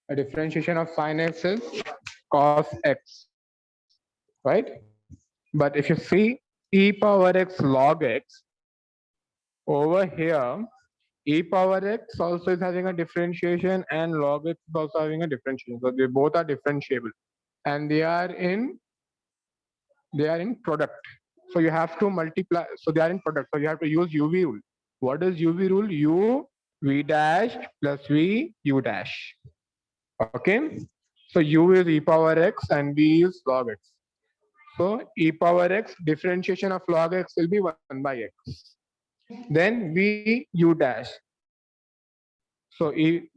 A differentiation of sin x is cos x, right? But if you see e power x log x over here, e power x also is having a differentiation and log x is also having a differentiation. So they both are differentiable and they are in product. So you have to multiply. So they are in product. So you have to use UV rule. What is UV rule? U V dash plus V U dash. Okay. So U is e power x and V is log x. So e power x differentiation of log x will be 1 by x. Then V U dash. So the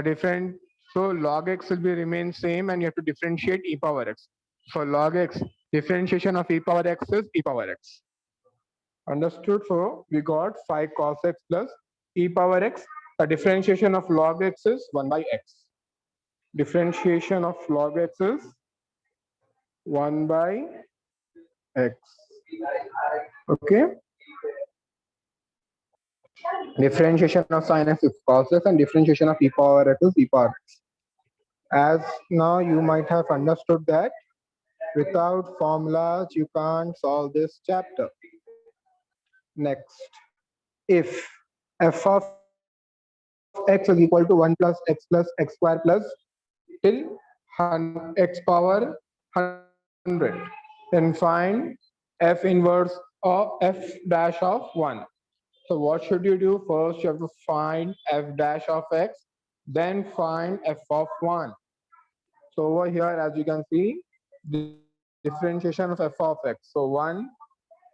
different. So log x will be remain same and you have to differentiate e power x. So log x differentiation of e power x is e power x. Understood? So we got 5 cos x plus e power x. The differentiation of log x is 1 by x. Differentiation of log x is 1 by x. Okay. Differentiation of sin x is cos x and differentiation of e power x is e power x. As now you might have understood that without formulas you can't solve this chapter. Next, if f of x is equal to 1 plus x square plus till x power 100, then find f inverse or f dash of 1. So what should you do? First you have to find f dash of x, then find f of 1. So over here, as you can see, differentiation of f of x. So 1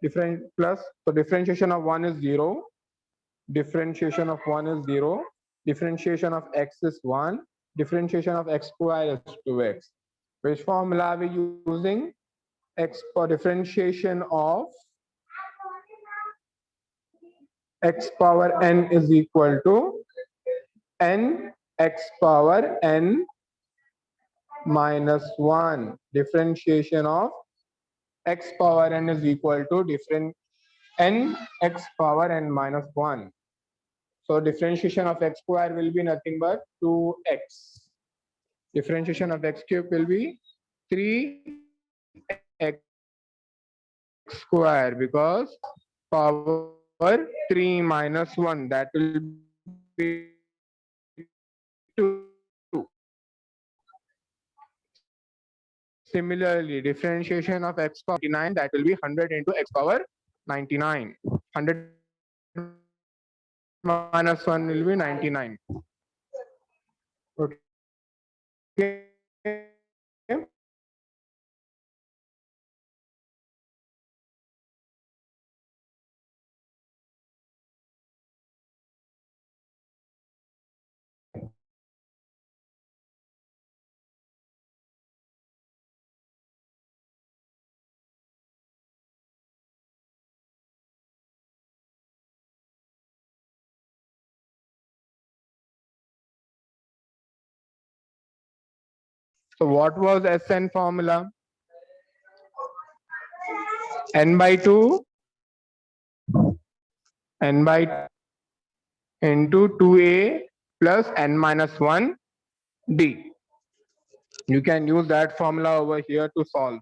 different plus, so differentiation of 1 is 0, differentiation of 1 is 0, differentiation of x is 1, differentiation of x square is 2x. Which formula are we using? X for differentiation of x power n is equal to n x power n minus 1. Differentiation of x power n is equal to different n x power n minus 1. So differentiation of x square will be nothing but 2x. Differentiation of x cube will be 3x square because power 3 minus 1, that will be 2. Similarly, differentiation of x power 99, that will be 100 into x power 99. 100 minus 1 will be 99. Okay. So what was Sn formula? N by 2, n by into 2a plus n minus 1 d. You can use that formula over here to solve.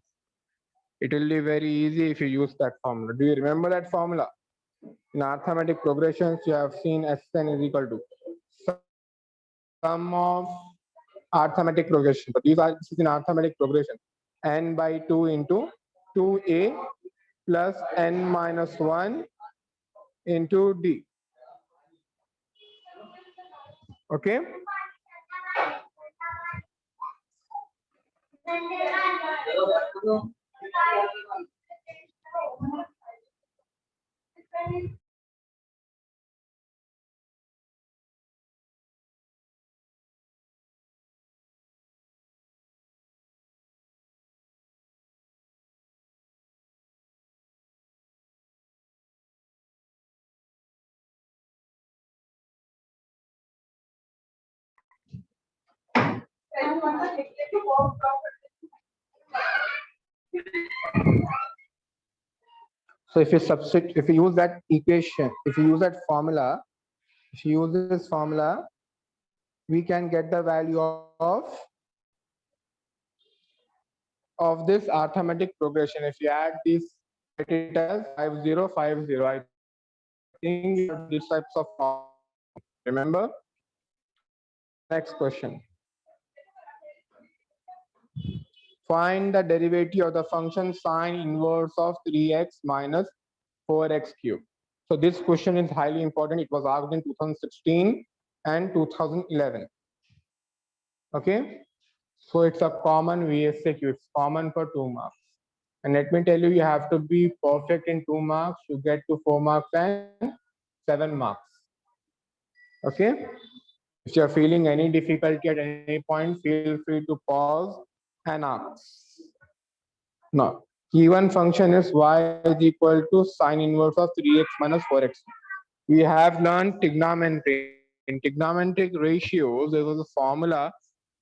It will be very easy if you use that formula. Do you remember that formula? In arithmetic progressions, you have seen Sn is equal to sum of arithmetic progression. But this is in arithmetic progression. N by 2 into 2a plus n minus 1 into d. Okay. So if you use that equation, if you use that formula, if you use this formula, we can get the value of this arithmetic progression. If you add this, get it as 5050. I think you have these types of problems. Remember? Next question. Find the derivative of the function sine inverse of 3x minus 4x cubed. So this question is highly important. It was asked in 2016 and 2011. Okay. So it's a common VSQ. It's common for 2 marks. And let me tell you, you have to be perfect in 2 marks to get to 4 marks and 7 marks. Okay. If you're feeling any difficulty at any point, feel free to pause and ask. Now, given function is y is equal to sine inverse of 3x minus 4x. We have learned trigonometry. In trigonometric ratios, there was a formula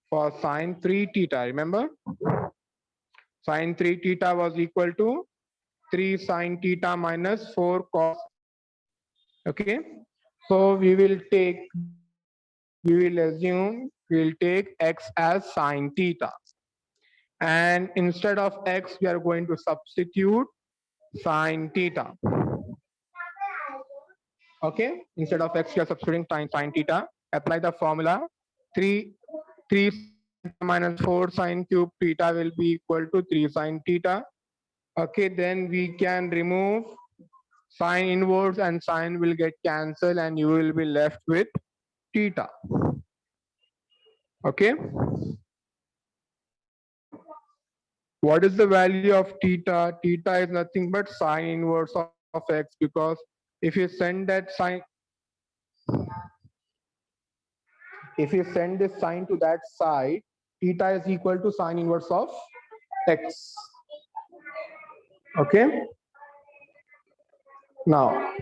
for sine 3 theta. Remember? Sine 3 theta was equal to 3 sine theta minus 4 cos. Okay. So we will assume we'll take x as sine theta. And instead of x, we are going to substitute sine theta. Okay, instead of x, we are substituting sine theta. Apply the formula. 3 minus 4 sine cube theta will be equal to 3 sine theta. Okay, then we can remove sine inverse and sine will get cancelled and you will be left with theta. Okay. What is the value of theta? Theta is nothing but sine inverse of x, because if you send that sine, if you send this sine to that side, theta is equal to sine inverse of x. Okay. Now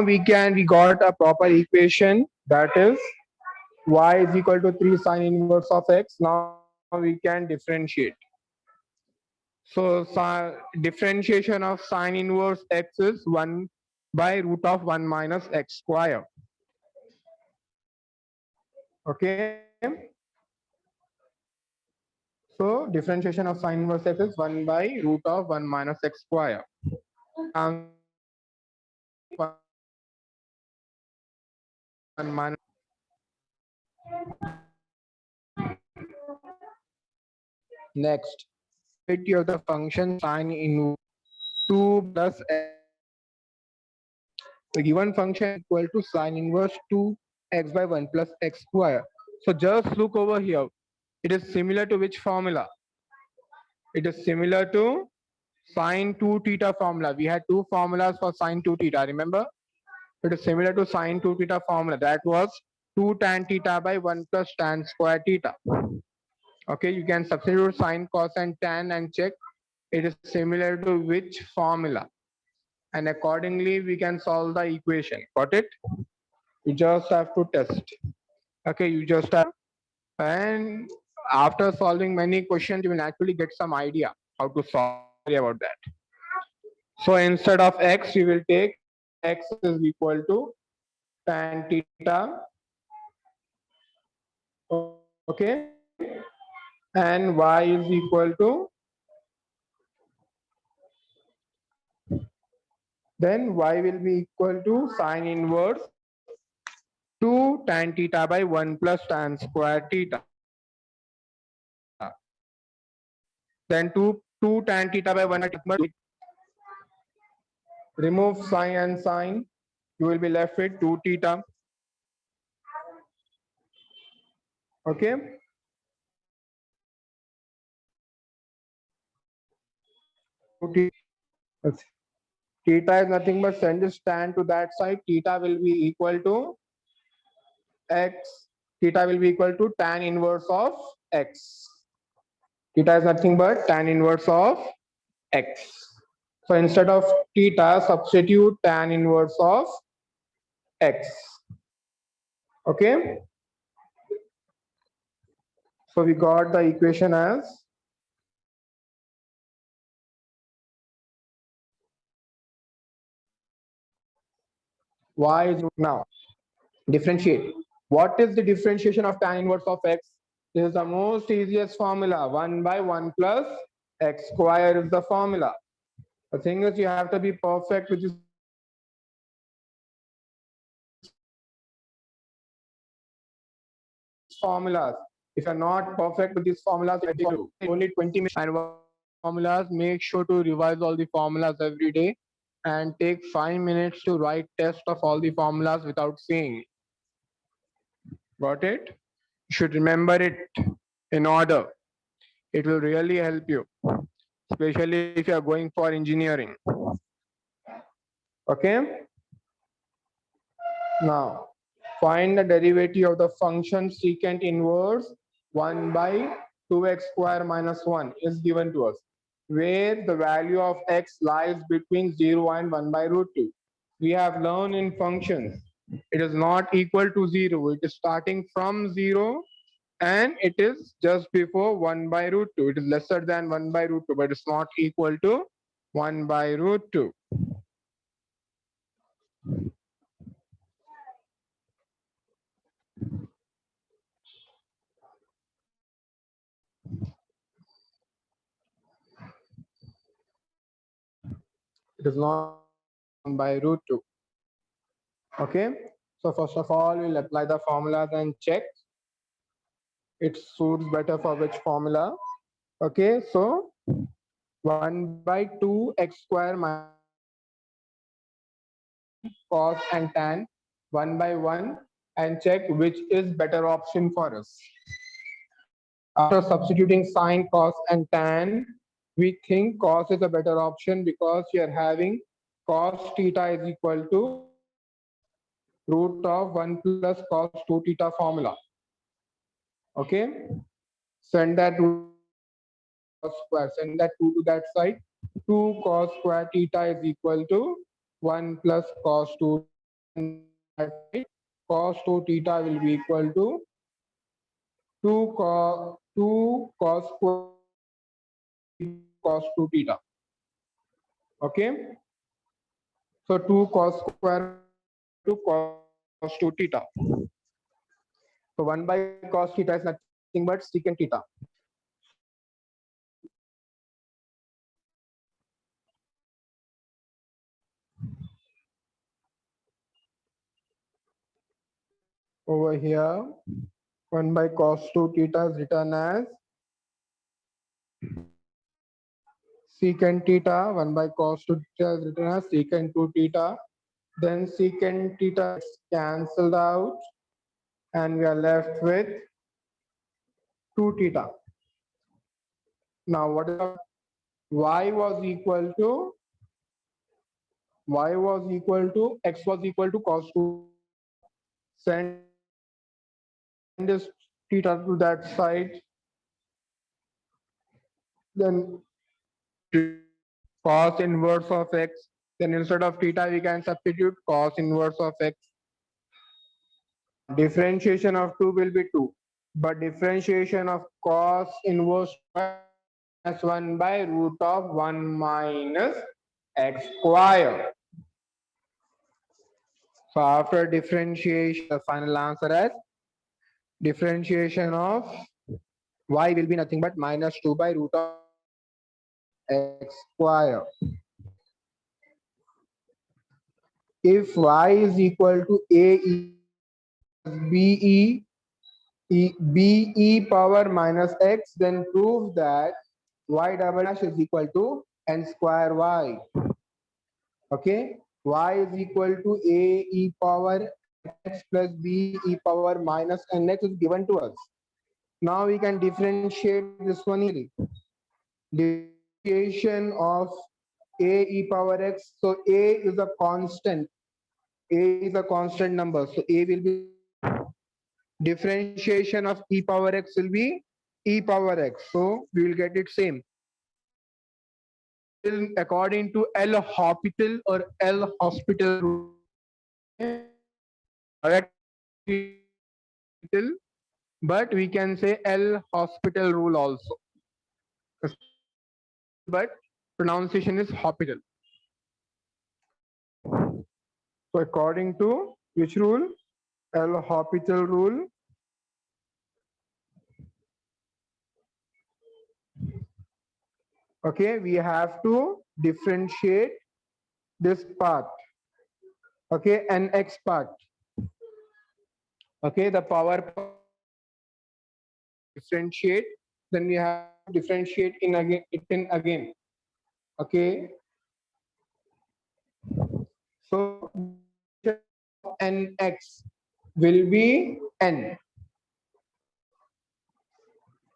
we got a proper equation, that is y is equal to 3 sine inverse of x. Now we can differentiate. So differentiation of sine inverse x is 1 by root of 1 minus x square. Okay. So differentiation of sine inverse x is 1 by root of 1 minus x square. 1 minus. Next, of the function sine inverse 2 plus x. The given function equal to sine inverse 2x by 1 plus x square. So just look over here. It is similar to which formula? It is similar to sine 2 theta formula. We had two formulas for sine 2 theta, remember? It is similar to sine 2 theta formula. That was 2 tan theta by 1 plus tan square theta. Okay, you can substitute sine, cos and tan and check it is similar to which formula. And accordingly, we can solve the equation. Got it? You just have to test. Okay, you just have, and after solving many questions, you will actually get some idea how to solve about that. So instead of x, you will take x is equal to tan theta. Okay, and y is equal to, then y will be equal to sine inverse 2 tan theta by 1 plus tan square theta. Then 2 tan theta by 1, remove sine and sine, you will be left with 2 theta. Okay. Theta is nothing but send this tan to that side. Theta will be equal to x. Theta will be equal to tan inverse of x. Theta is nothing but tan inverse of x. So instead of theta, substitute tan inverse of x. Okay. So we got the equation as y is now differentiate. What is the differentiation of tan inverse of x? This is the most easiest formula. 1 by 1 plus x square is the formula. The thing is, you have to be perfect with this formulas. If you're not perfect with these formulas, only 20 minutes. And formulas, make sure to revise all the formulas every day and take 5 minutes to write test of all the formulas without seeing. Got it? You should remember it in order. It will really help you, especially if you are going for engineering. Okay? Now, find the derivative of the function secant inverse 1 by 2x square minus 1 is given to us, where the value of x lies between 0 and 1 by root 2. We have learned in functions, it is not equal to 0. It is starting from 0 and it is just before 1 by root 2. It is lesser than 1 by root 2, but it's not equal to 1 by root 2. It is not 1 by root 2. Okay, so first of all, we'll apply the formulas and check it suits better for which formula. Okay, so 1 by 2 x square minus cos and tan 1 by 1 and check which is better option for us. After substituting sine, cos and tan, we think cos is a better option because we are having cos theta is equal to root of 1 plus cos 2 theta formula. Okay, send that cos square, send that 2 to that side. 2 cos square theta is equal to 1 plus cos 2. Cos 2 theta will be equal to 2 cos square cos 2 theta. Okay, so 2 cos square to cos 2 theta. So 1 by cos theta is nothing but secant theta. Over here, 1 by cos 2 theta is written as secant theta. 1 by cos 2 theta is written as secant 2 theta. Then secant theta is cancelled out and we are left with 2 theta. Now what is y was equal to x was equal to cos 2. Send this theta to that side. Then cos inverse of x. Then instead of theta, we can substitute cos inverse of x. Differentiation of 2 will be 2. But differentiation of cos inverse minus 1 by root of 1 minus x square. So after differentiation, the final answer is differentiation of y will be nothing but minus 2 by root of x square. If y is equal to a be power minus x, then prove that y double dash is equal to n square y. Okay, y is equal to a e power x plus b e power minus nx is given to us. Now we can differentiate this one easily. Differentiation of a e power x. So a is a constant. A is a constant number. So a will be differentiation of e power x will be e power x. So we will get it same. According to L'Hopital or L'Hospital rule. Correct, but we can say L'Hospital rule also. But pronunciation is hospital. So according to which rule? L'Hopital rule. Okay, we have to differentiate this part. Okay, nx part. Okay, the power differentiate, then we have to differentiate in again it in again. Okay, so nx will be n.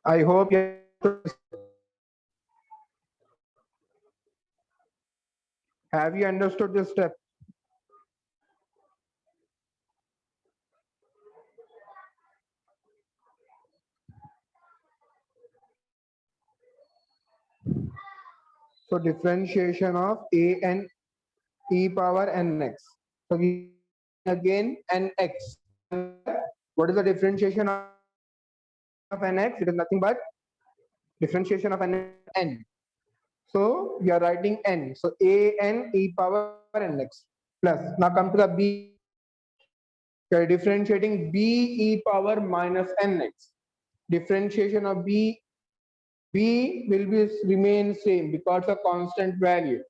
I hope you have you understood this step. So differentiation of a n e power nx. So we again nx. What is the differentiation of nx? It is nothing but differentiation of n. So we are writing n. So a n e power nx plus. Now come to the b. We are differentiating b e power minus nx. Differentiation of b will be remain same because a constant value.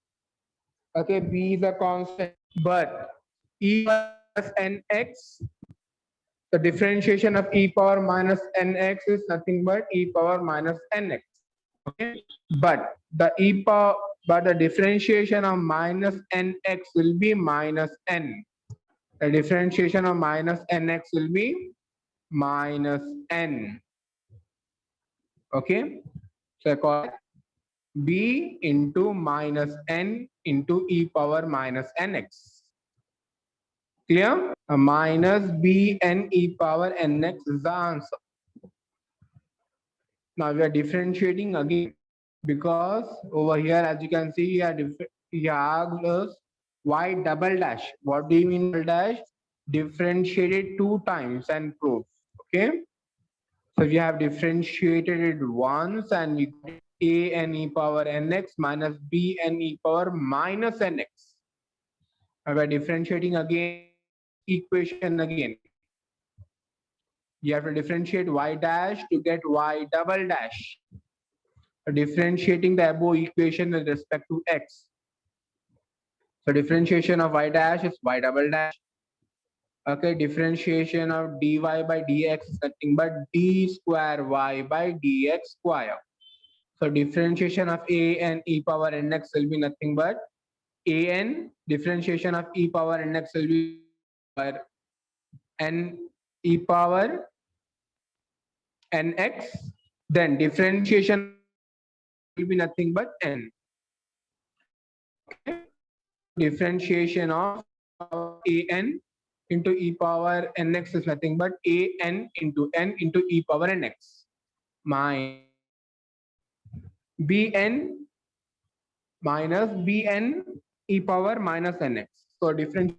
Okay, b is a constant, but e plus nx, the differentiation of e power minus nx is nothing but e power minus nx. Okay, but the differentiation of minus nx will be minus n. The differentiation of minus nx will be minus n. Okay, so I call it b into minus n into e power minus nx. Clear? Minus b n e power nx is the answer. Now we are differentiating again because over here, as you can see, he asked us y double dash. What do you mean double dash? Differentiated 2 times and prove. Okay. So we have differentiated it once and we got a n e power nx minus b n e power minus nx. Now we are differentiating again equation again. You have to differentiate y dash to get y double dash. Differentiating the above equation with respect to x. So differentiation of y dash is y double dash. Okay, differentiation of dy by dx is nothing but d square y by dx square. So differentiation of a n e power nx will be nothing but a n differentiation of e power nx will be n e power nx. Then differentiation will be nothing but n. Okay, differentiation of a n into e power nx is nothing but a n into e power nx minus bn minus bn e power minus nx. So differentiation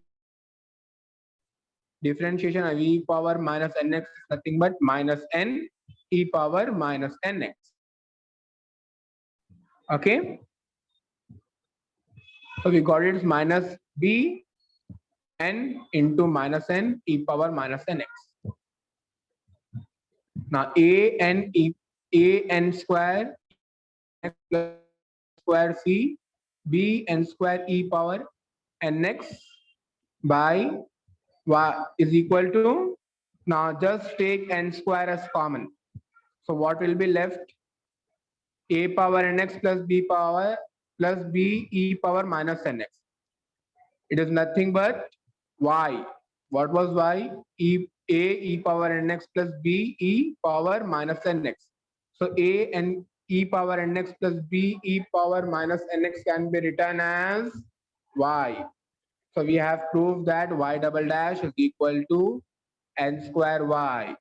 of e power minus nx is nothing but minus n e power minus nx. Okay, so we got it minus b n into minus n e power minus nx. Now a n square x plus square c b n square e power nx by y is equal to, now just take n square as common. So what will be left? A power nx plus b power plus b e power minus nx. It is nothing but y. What was y? A e power nx plus b e power minus nx. So a and e power nx plus b e power minus nx can be written as y. So we have proved that y double dash is equal to n square y.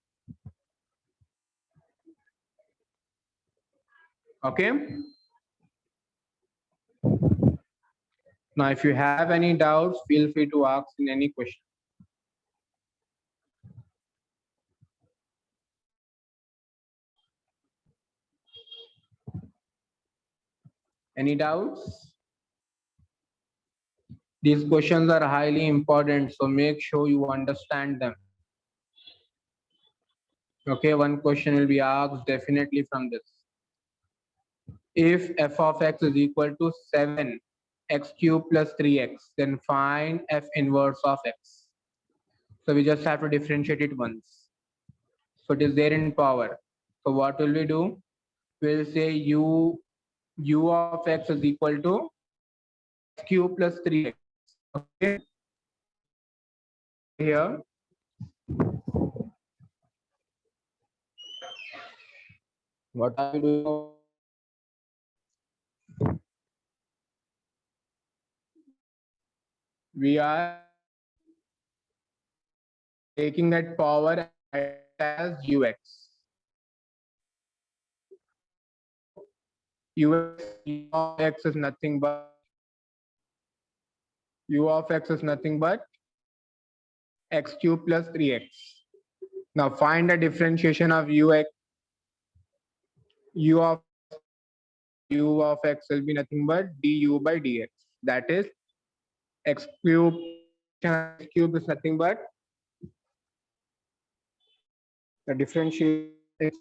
Okay. Now, if you have any doubts, feel free to ask in any question. Any doubts? These questions are highly important, so make sure you understand them. Okay, one question will be asked definitely from this. If f of x is equal to 7x cube plus 3x, then find f inverse of x. So we just have to differentiate it once. So it is there in power. So what will we do? We'll say u of x is equal to x cube plus 3x. Okay. Here what are we doing? We are taking that power as ux. U of x is nothing but u of x is nothing but x cube plus 3x. Now find the differentiation of ux. U of x will be nothing but du by dx. That is x cube. X cube is nothing but the differentiation is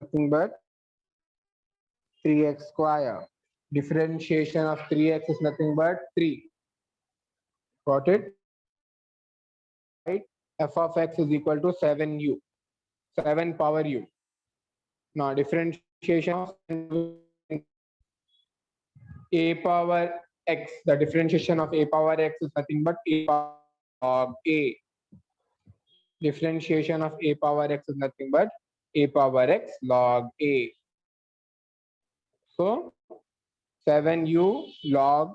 nothing but 3x square. Differentiation of 3x is nothing but 3. Got it? Right? F of x is equal to 7u. 7 power u. Now differentiation of a power x. The differentiation of a power x is nothing but a power log a. Differentiation of a power x is nothing but a power x log a. So 7u log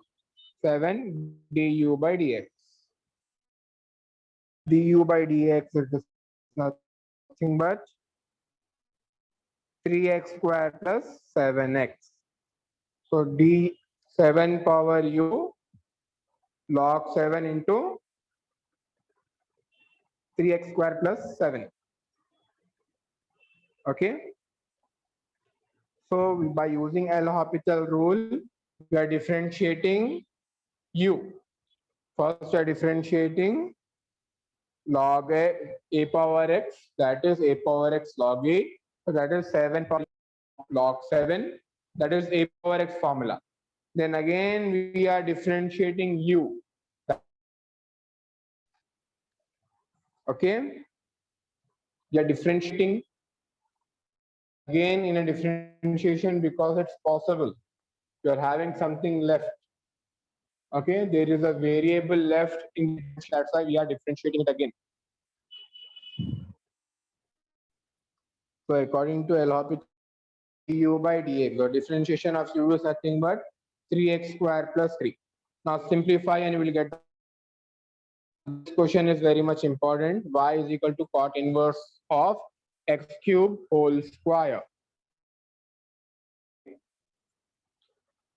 7 du by dx. Du by dx is nothing but 3x square plus 7x. So d 7 power u log 7 into 3x square plus 7. Okay. So by using L'Hopital rule, we are differentiating u. First, we are differentiating log a power x, that is a power x log a. So that is 7 power log 7, that is a power x formula. Then again, we are differentiating u. Okay. We are differentiating again in a differentiation because it's possible. You are having something left. Okay, there is a variable left in, that's why we are differentiating it again. So according to L'Hopital, du by dx, the differentiation of u is nothing but 3x square plus 3. Now simplify and you will get. This question is very much important. Y is equal to cot inverse of x cube whole square.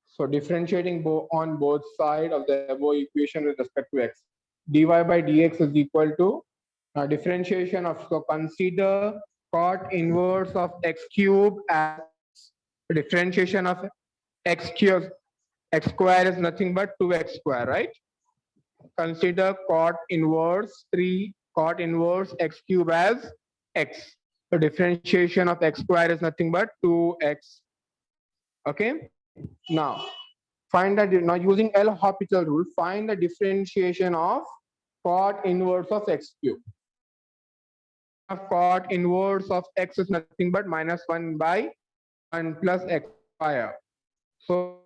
So differentiating on both sides of the above equation with respect to x. Dy by dx is equal to differentiation of, so consider cot inverse of x cube as differentiation of x cube. X square is nothing but 2x square, right? Consider cot inverse x cube as x. The differentiation of x square is nothing but 2x. Okay. Now find that, now using L'Hopital rule, find the differentiation of cot inverse of x cube. Cot inverse of x is nothing but minus 1 by 1 plus x square. So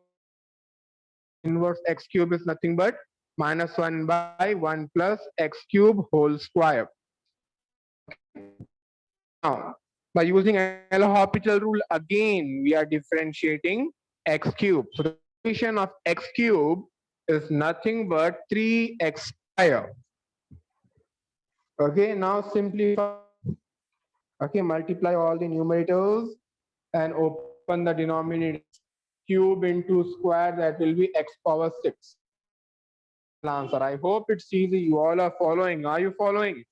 inverse x cube is nothing but minus 1 by 1 plus x cube whole square. Now, by using L'Hopital rule, again we are differentiating x cube. So the differentiation of x cube is nothing but 3x square. Okay, now simplify. Okay, multiply all the numerators and open the denominator. Cube into square, that will be x power 6. Answer. I hope it's easy. You all are following. Are you following?